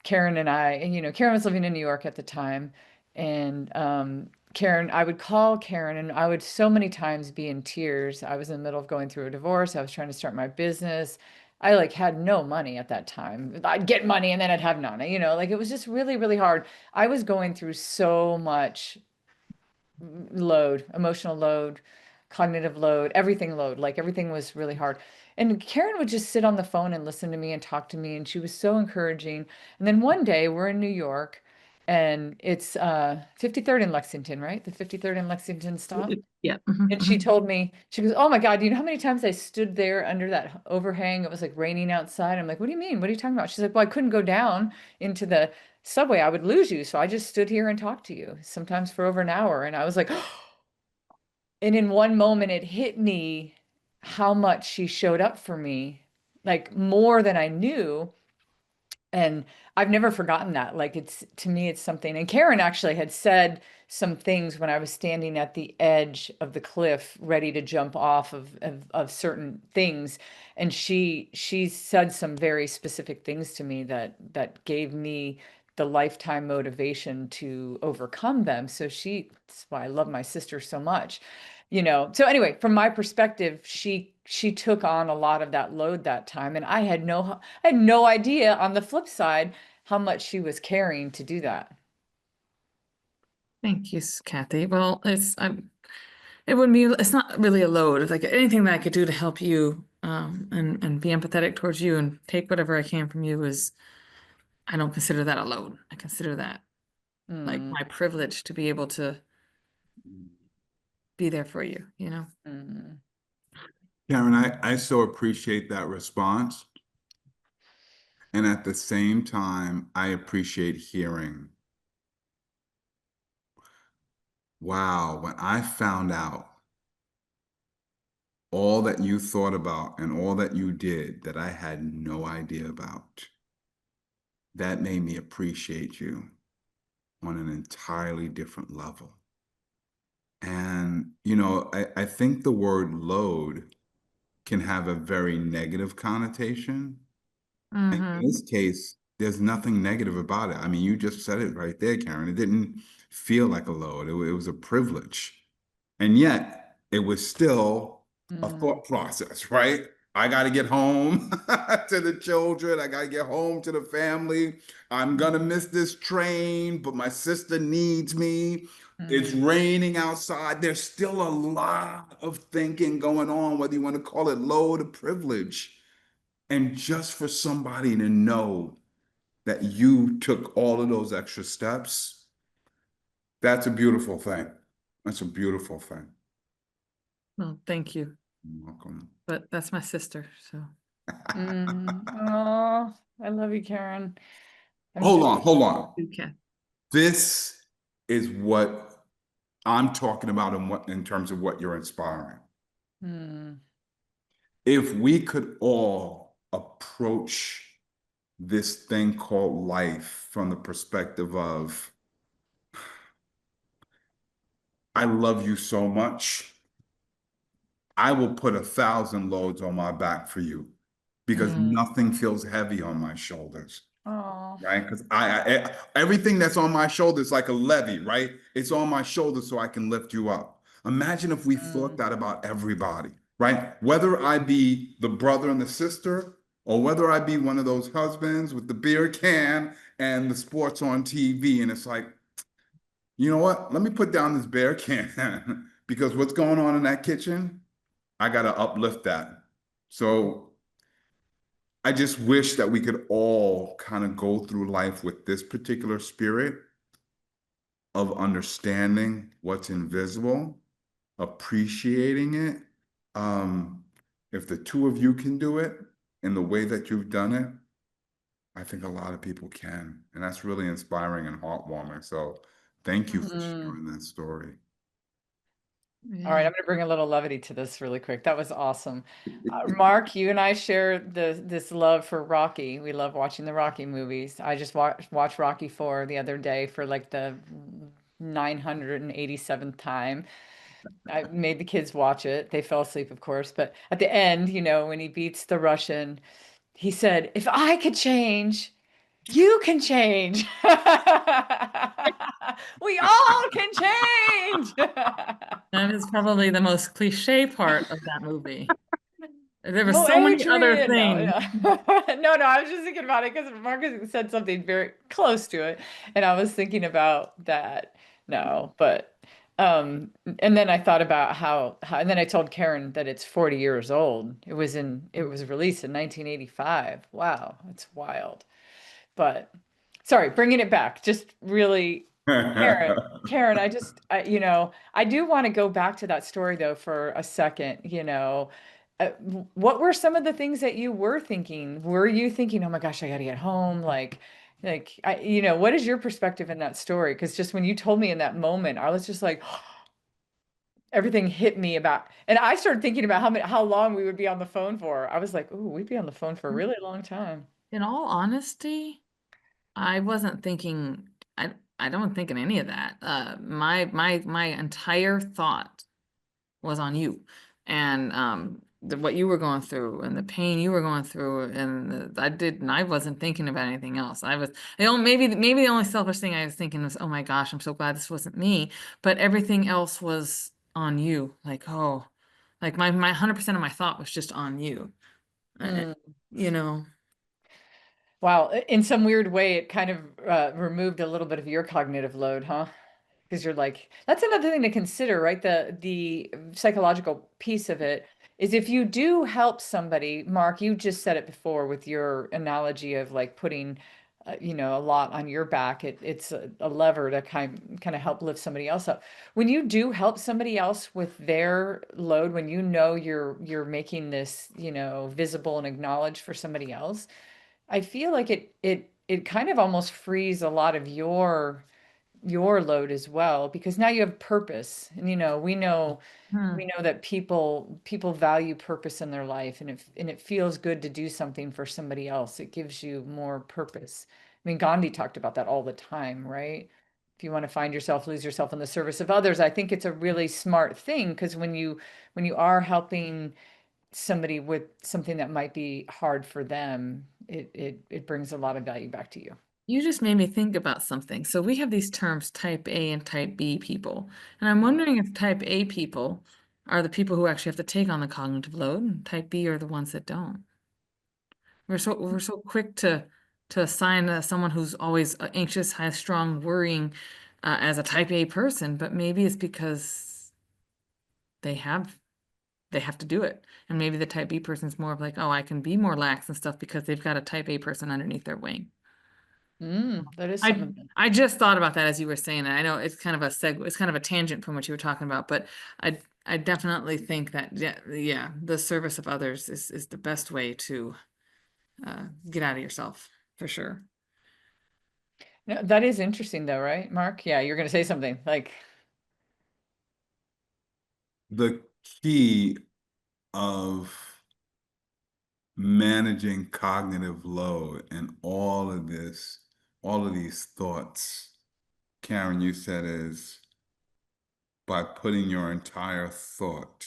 Karen and I, and Karen was living in New York at the time, and Karen, I would call Karen, and I would so many times be in tears. I was in the middle of going through a divorce. I was trying to start my business. I like had no money at that time. I'd get money and then I'd have none. Like it was just really, really hard. I was going through so much load, emotional load, cognitive load, everything load. Like everything was really hard. And Karen would just sit on the phone and listen to me and talk to me. And she was so encouraging. And then one day we're in New York and it's 53rd in Lexington, right? The 53rd in Lexington stop. Yeah. And she told me, she goes, oh my God, you know how many times I stood there under that overhang? It was like raining outside. I'm like, what do you mean? What are you talking about? She's like, well, I couldn't go down into the subway. I would lose you. So I just stood here and talked to you, sometimes for over an hour. And I was like, and in one moment it hit me how much she showed up for me, like more than I knew. And I've never forgotten that. Like to me, it's something. And Karen actually had said some things when I was standing at the edge of the cliff, ready to jump off of certain things. And she said some very specific things to me that gave me the lifetime motivation to overcome them. So that's why I love my sister so much. So anyway, from my perspective, she took on a lot of that load that time, and I had no idea on the flip side how much she was carrying to do that. Thank you, Kathy. Well, it wouldn't be, it's not really a load. It's like anything that I could do to help you, and be empathetic towards you and take whatever I can from you I don't consider that a load. I consider that like Mm, my privilege to be able to be there for you, mm, Karen, I so appreciate that response. And at the same time, I appreciate hearing, wow, when I found out all that you thought about and all that you did that I had no idea about, that made me appreciate you on an entirely different level. And, I think the word load can have a very negative connotation. And in Mm-hmm. this case, there's nothing negative about it. I mean, you just said it right there, Karen. It didn't feel like a load. It was a privilege. And yet it was still a mm, thought process, right? I got to get home to the children. I got to get home to the family. I'm going to miss this train, but my sister needs me. It's mm, raining outside. There's still a lot of thinking going on, whether you want to call it load or privilege. And just for somebody to know that you took all of those extra steps, that's a beautiful thing. That's a beautiful thing. Well, thank you. You're welcome. But that's my sister, so. mm. Oh, I love you, Karen. I'm Hold just on, hold on. Okay. This is what I'm talking about in terms of what you're inspiring. mm, If we could all approach this thing called life from the perspective of, I love you so much, I will put 1,000 loads on my back for you because nothing feels heavy on my shoulders. oh, Right? Because everything that's on my shoulders is like a levy, right? It's on my shoulders so I can lift you up. Imagine if we thought mm, that about everybody, right? Whether I be the brother and the sister or whether I be one of those husbands with the beer can and the sports on TV, and it's like, you know what? Let me put down this beer can because what's going on in that kitchen, I got to uplift that. So I just wish that we could all kind of go through life with this particular spirit of understanding what's invisible, appreciating it. If the two of you can do it in the way that you've done it, I think a lot of people can. And that's really inspiring and heartwarming. So thank you for sharing that story. All right, I'm going to bring a little levity to this really quick. That was awesome. Marc, you and I share this love for Rocky. We love watching the Rocky movies. I just watched Rocky 4 the other day for like the 987th time. I made the kids watch it. They fell asleep, of course. But at the end, you know, when he beats the Russian, he said, "If I could change, you can change." We all can change. That is probably the most cliche part of that movie. There were Oh, so many other Adrian. No, things. yeah. No, I was just thinking about it because Marcus said something very close to it, and I was thinking about that. No, but and then I thought about how and then I told Karin that it's 40 years old. It was released in 1985. Wow, that's wild. But sorry, bringing it back, just really, Karin, you know, I do want to go back to that story though for a second, you know. What were some of the things that you were thinking? Were you thinking, oh my gosh, I got to get home? You know, what is your perspective in that story? Because just when you told me in that moment, I was just like, everything hit me about, and I started thinking about how long we would be on the phone for. I was like, ooh, we'd be on the phone for a really long time. In all honesty, I wasn't thinking, I don't think in any of that. My entire thought was on you, and what you were going through and the pain you were going through, and I wasn't thinking about anything else. Maybe the only selfish thing I was thinking was, oh my gosh, I'm so glad this wasn't me. But everything else was on you. Like, oh, like my 100% of my thought was just on you. You know. Wow, in some weird way, it kind of removed a little bit of your cognitive load, huh? Because you're like, that's another thing to consider, right? The psychological piece of it is if you do help somebody, Marc, you just said it before with your analogy of like putting, you know, a lot on your back. It's a lever to kind of help lift somebody else up. When you do help somebody else with their load, when you know you're making this, you know, visible and acknowledged for somebody else, I feel like it kind of almost frees a lot of your load as well, because now you have purpose. And you know, we know that people value purpose in their life, and it feels good to do something for somebody else. It gives you more purpose. I mean, Gandhi talked about that all the time, right? If you want to find yourself, lose yourself in the service of others. I think it's a really smart thing, because when you are helping somebody with something that might be hard for them, it brings a lot of value back to you. You just made me think about something. So we have these terms, type A and type B people. And I'm wondering if type A people are the people who actually have to take on the cognitive load, and type B are the ones that don't. We're so quick to assign someone who's always anxious, high strung, worrying as a type A person, but maybe it's because they have to do it. And maybe the type B person is more of like, oh, I can be more lax and stuff because they've got a type A person underneath their wing. That is something. I just thought about that as you were saying it. I know it's kind of it's kind of a tangent from what you were talking about, but I definitely think that yeah, the service of others is the best way to get out of yourself, for sure. No, that is interesting though, right, Marc? Yeah, you're going to say something like, The key of managing cognitive load and all of these thoughts, Karin, you said, is by putting your entire thought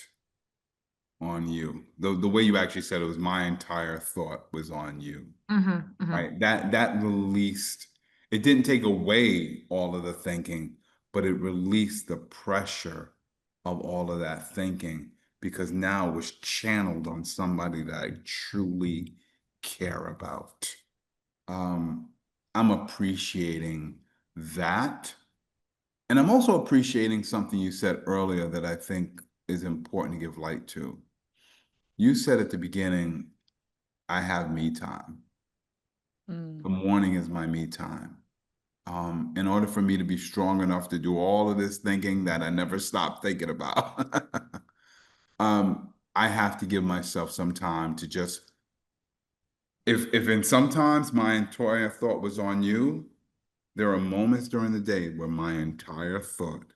on you. The way you actually said it was, my entire thought was on you. Right? That released, it didn't take away all of the thinking, but it released the pressure of all of that thinking, because now it was channeled on somebody that I truly care about. I'm appreciating that. And I'm also appreciating something you said earlier that I think is important to give light to. You said at the beginning, I have me time. The morning is my me time. In order for me to be strong enough to do all of this thinking that I never stop thinking about, I have to give myself some time to just, if in sometimes my entire thought was on you, there are moments during the day where my entire thought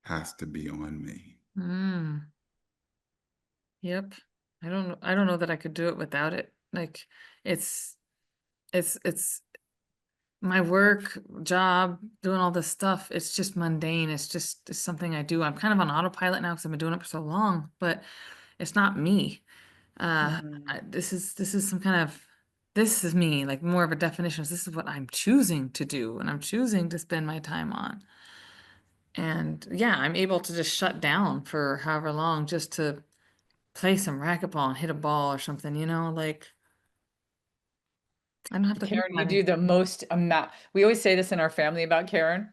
has to be on me. Mm. Yep. I don't know that I could do it without it. Like it's my work, job, doing all this stuff. It's just mundane. It's something I do. I'm kind of on autopilot now because I've been doing it for so long, but it's not me. This is some kind of, this is me, like more of a definition. This is what I'm choosing to do and I'm choosing to spend my time on. And yeah, I'm able to just shut down for however long just to play some racquetball and hit a ball or something, like I don't have to think Karen, you about do it. the most amount. We always say this in our family about Karen.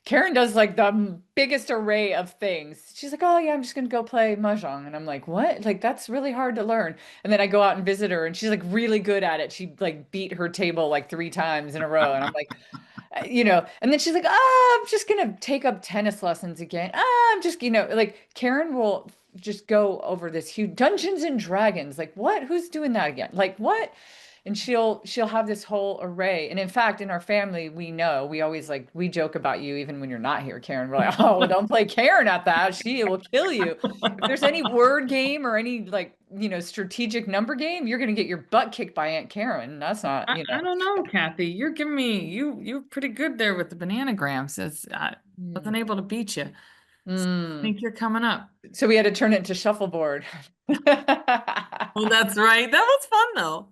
Karen does like the biggest array of things. She's like, "Oh yeah, I'm just gonna go play mahjong," and I'm like, "What? Like that's really hard to learn." And then I go out and visit her, and she's like really good at it. She like beat her table like 3 times in a row, and I'm like, And then she's like, "Oh, I'm just gonna take up tennis lessons again. I'm just, like Karen will just go over this huge Dungeons and Dragons. Like, what? Who's doing that again? Like, what?" And she'll have this whole array. And in fact, in our family, we always like we joke about you even when you're not here, Karen. We're like, "Oh, don't play Karen at that. She will kill you." If there's any word game or any like, strategic number game, you're gonna get your butt kicked by Aunt Karen. That's not, I don't know, Kathy. You're giving me you're pretty good there with the bananagrams. I wasn't able to beat you. I think you're coming up. So we had to turn it into shuffleboard. Oh, that's right. That was fun though.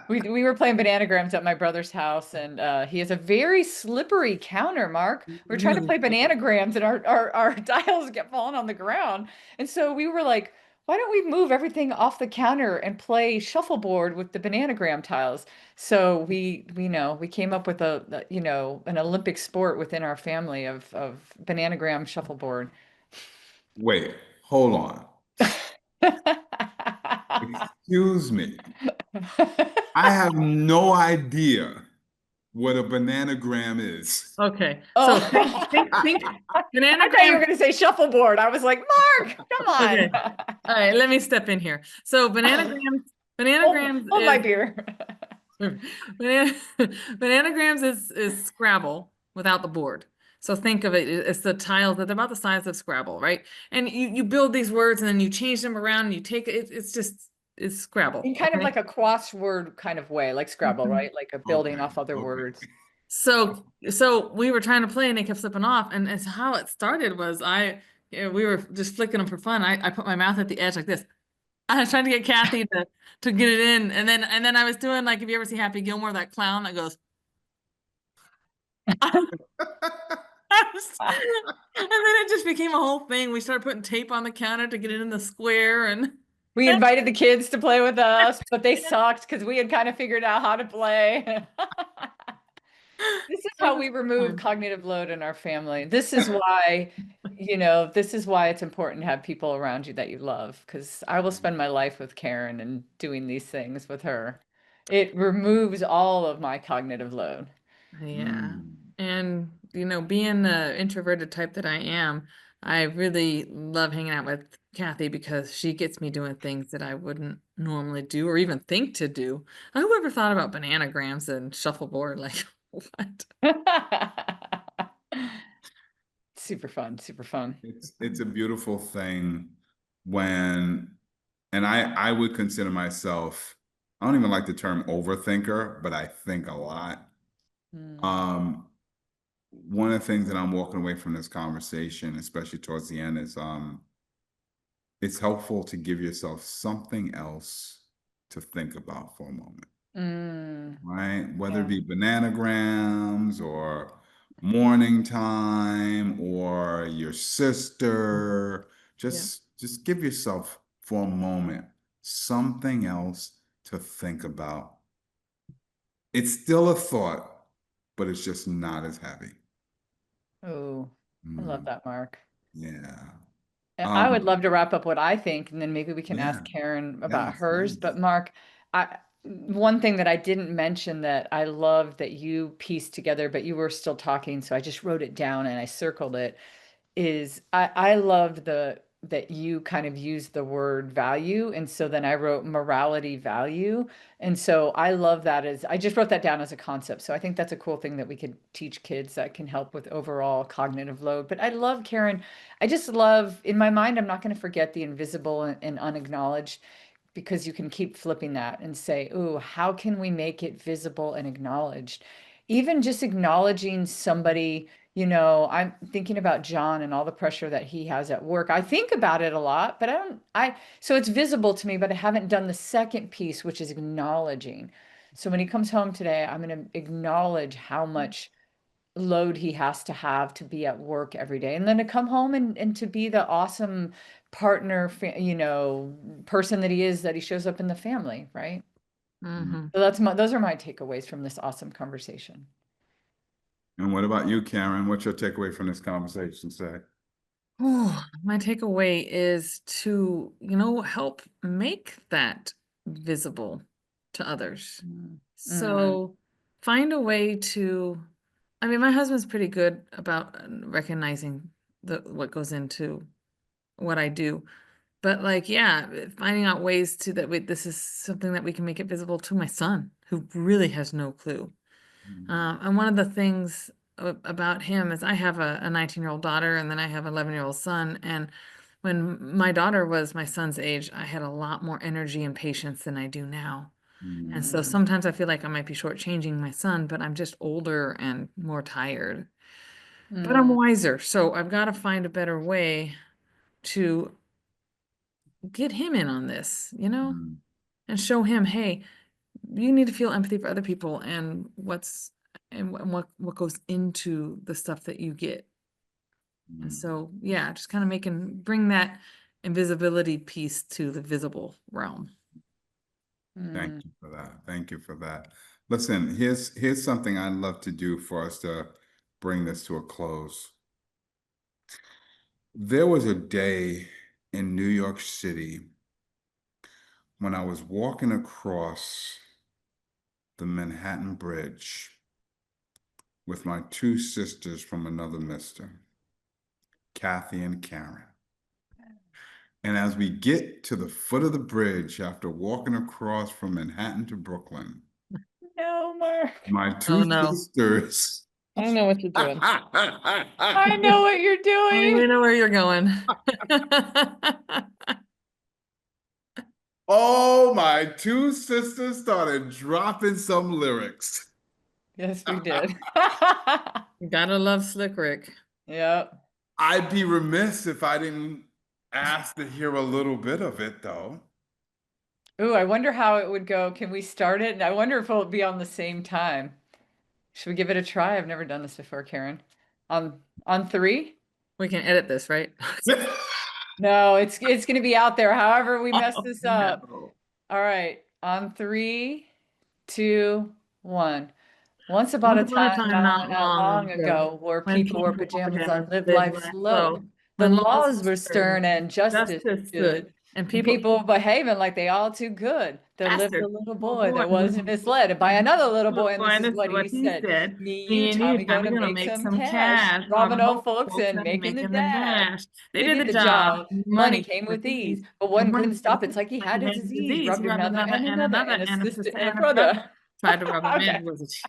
We were playing bananagrams at my brother's house, and he has a very slippery counter, Mark. We're trying to Really? play bananagrams, and our dials get falling on the ground. And so we were like, why don't we move everything off the counter and play shuffleboard with the bananagram tiles? So we came up with an Olympic sport within our family of bananagram shuffleboard. Wait, hold on. Excuse me. I have no idea what a bananagram is. Okay. Oh. So think I thought you were bananagram. going to say shuffleboard. I was like, Mark, come on. Okay. All right, let me step in here. So bananagrams Hold my is beer. bananagrams is Scrabble without the board. So think of it, it's the tiles that are about the size of Scrabble, right? And you build these words and then you change them around and you take it, it's Scrabble. In kind of Okay? like a crossword kind of way, like Scrabble, right? Like a building Okay, off other okay. words. So we were trying to play and they kept slipping off. And it's how it started was we were just flicking them for fun. I put my mouth at the edge like this. I was trying to get Kathy to get it in. And then I was doing like, if you ever see Happy Gilmore, that clown that goes. And then it just became a whole thing. We started putting tape on the counter to get it in the square and We invited the kids to play with us, but they sucked because we had kind of figured out how to play. This is how we remove cognitive load in our family. This is why, it's important to have people around you that you love, because I will spend my life with Karen and doing these things with her. It removes all of my cognitive load. yeah. And being the introverted type that I am, I really love hanging out with Kathy because she gets me doing things that I wouldn't normally do or even think to do. Whoever thought about bananagrams and shuffleboard? Like, what? Super fun, super fun. It's a beautiful thing when, and I would consider myself, I don't even like the term overthinker, but I think a lot. One of the things that I'm walking away from this conversation, especially towards the end, is it's helpful to give yourself something else to think about for a moment. Right? Whether it be bananagrams or morning time or your sister, just give yourself for a moment something else to think about. It's still a thought, but it's just not as heavy. Oh, I love Mm, that, Mark. yeah. And I would Um, love to wrap up what I think, and then maybe we can ask yeah, Karen about yes, hers. yes. But Mark, one thing that I didn't mention that I love that you pieced together, but you were still talking, so I just wrote it down and I circled it, is I love that you kind of used the word value. And so then I wrote morality value. And so I love that as I just wrote that down as a concept. So I think that's a cool thing that we could teach kids that can help with overall cognitive load. But I love, Karen, I just love in my mind, I'm not going to forget the invisible and unacknowledged, because you can keep flipping that and say, "Ooh, how can we make it visible and acknowledged?" Even just acknowledging somebody, I'm thinking about John and all the pressure that he has at work. I think about it a lot, but so it's visible to me, but I haven't done the second piece, which is acknowledging. So when he comes home today, I'm going to acknowledge how much load he has to have to be at work every day, and then to come home and to be the awesome partner, person that he is, that he shows up in the family, right? Mm-hmm. So those are my takeaways from this awesome conversation. And what about you, Karen? What's your takeaway from this conversation, say? Oh, my takeaway is to, help make that visible to others. Mm. So find a way to, I mean, my husband's pretty good about recognizing what goes into what I do. But like, yeah, finding out ways to this is something that we can make it visible to my son, who really has no clue. And one of the things about him is I have a 19-year-old daughter, and then I have an 11-year-old son. And when my daughter was my son's age, I had a lot more energy and patience than I do now. And so sometimes I feel like I might be shortchanging my son, but I'm just older and more tired. But I'm wiser. So I've got to find a better way to get him in on this, and show him, hey, you need to feel empathy for other people and what goes into the stuff that you get. And so, yeah, just kind of bring that invisibility piece to the visible realm. Thank you for that. Thank you for that. Listen, here's something I'd love to do for us to bring this to a close. There was a day in New York City when I was walking across the Manhattan Bridge with my two sisters from another mister, Kathy and Karen. And as we get to the foot of the bridge after walking across from Manhattan to Brooklyn, No, Mark. my Oh two no. sisters. I don't know what you're doing. I know what you're I doing. know where you're going. Oh, my two sisters started dropping some lyrics. Yes, we did. You gotta love Slick Rick. Yep. I'd be remiss if I didn't ask to hear a little bit of it, though. Ooh, I wonder how it would go. Can we start it? And I wonder if it'll be on the same time. Should we give it a try? I've never done this before, Karen. On three? We can edit this, right? No, it's going to be out there. However, we mess Oh, this up. no. All right. On 3, 2, 1. Once upon Once a upon a time, time, not not long long ago, ago, where when people wore people wore pajamas pajamas, on lived lived life life slow. slow, The when laws laws were were stern and justice justice stood. stood, and And people people behaving like they all too good. There lived a bastard, little little boy boy that was wasn't misled by another little boy, little and boy, this and is this is what what he he said. said. Me, you, Me and you, Tommy, Tommy, gonna gonna make make some some cash, cash, robbing robbing old old folks folks and and making the making the dash. dash. They They did did the the job. job. Money Money came with with ease, ease, but and one one couldn't stop. couldn't It's like he like had he a had disease. disease. He Robbed robbed another another and and another, another and a and a sister sister and a and a brother. brother. Tried to rob a man Okay. who was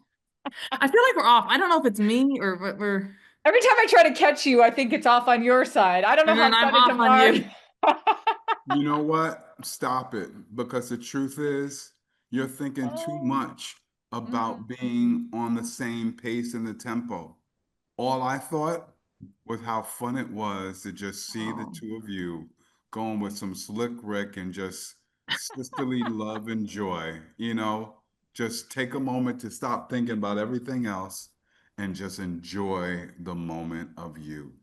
I feel like we're off. I don't know if it's me or what we're. Every time I try to catch you, I think it's off on your side. I don't know And how then it I'm sounded to off on Mark. you. You know what? Stop it. Because the truth is, you're thinking too Oh. much about being on the same pace and the tempo. All I thought was how fun it was to just see the Oh. two of you going with some slick Rick and just sisterly love and joy, just take a moment to stop thinking about everything else and just enjoy the moment of you.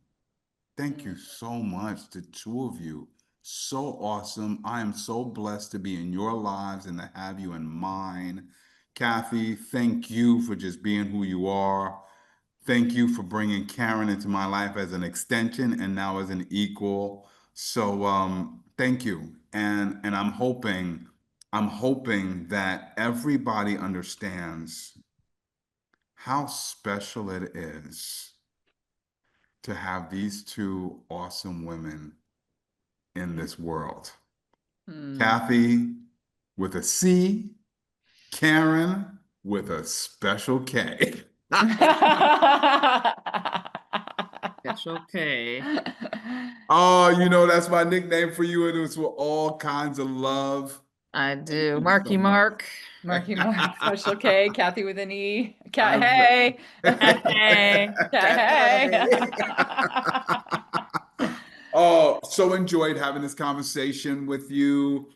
Thank you so much, the two of you. So awesome. I am so blessed to be in your lives and to have you in mine. Cathey, thank you for just being who you are. Thank you for bringing Karin into my life as an extension and now as an equal. So thank you. And I'm hoping that everybody understands how special it is to have these two awesome women in this world. Cathey with a C, Karin with a special K. Special K. Oh, that's my nickname for you, and it was with all kinds of love. I Thank do. you Marky so much. Mark. Marky Mark, special K, Cathey with an E. I- Hey. Hey. Hey. Oh, so enjoyed having this conversation with you.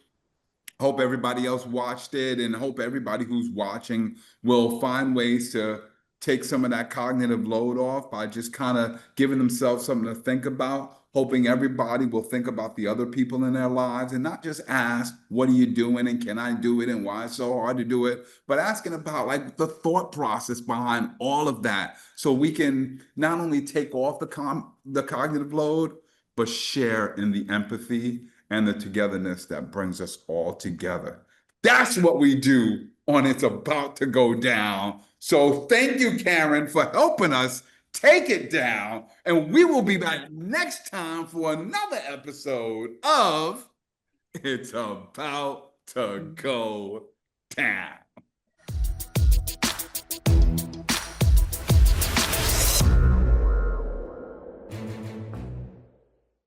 Hope everybody else watched it, and hope everybody who's watching will find ways to take some of that cognitive load off by just kind of giving themselves something to think about. Hoping everybody will think about the other people in their lives and not just ask, what are you doing and can I do it and why it's so hard to do it, but asking about like the thought process behind all of that, so we can not only take off the cognitive load, but share in the empathy and the togetherness that brings us all together. That's what we do on It's About to Go Down. So thank you, Karin, for helping us take it down. And we will be back next time for another episode of It's About to Go Down.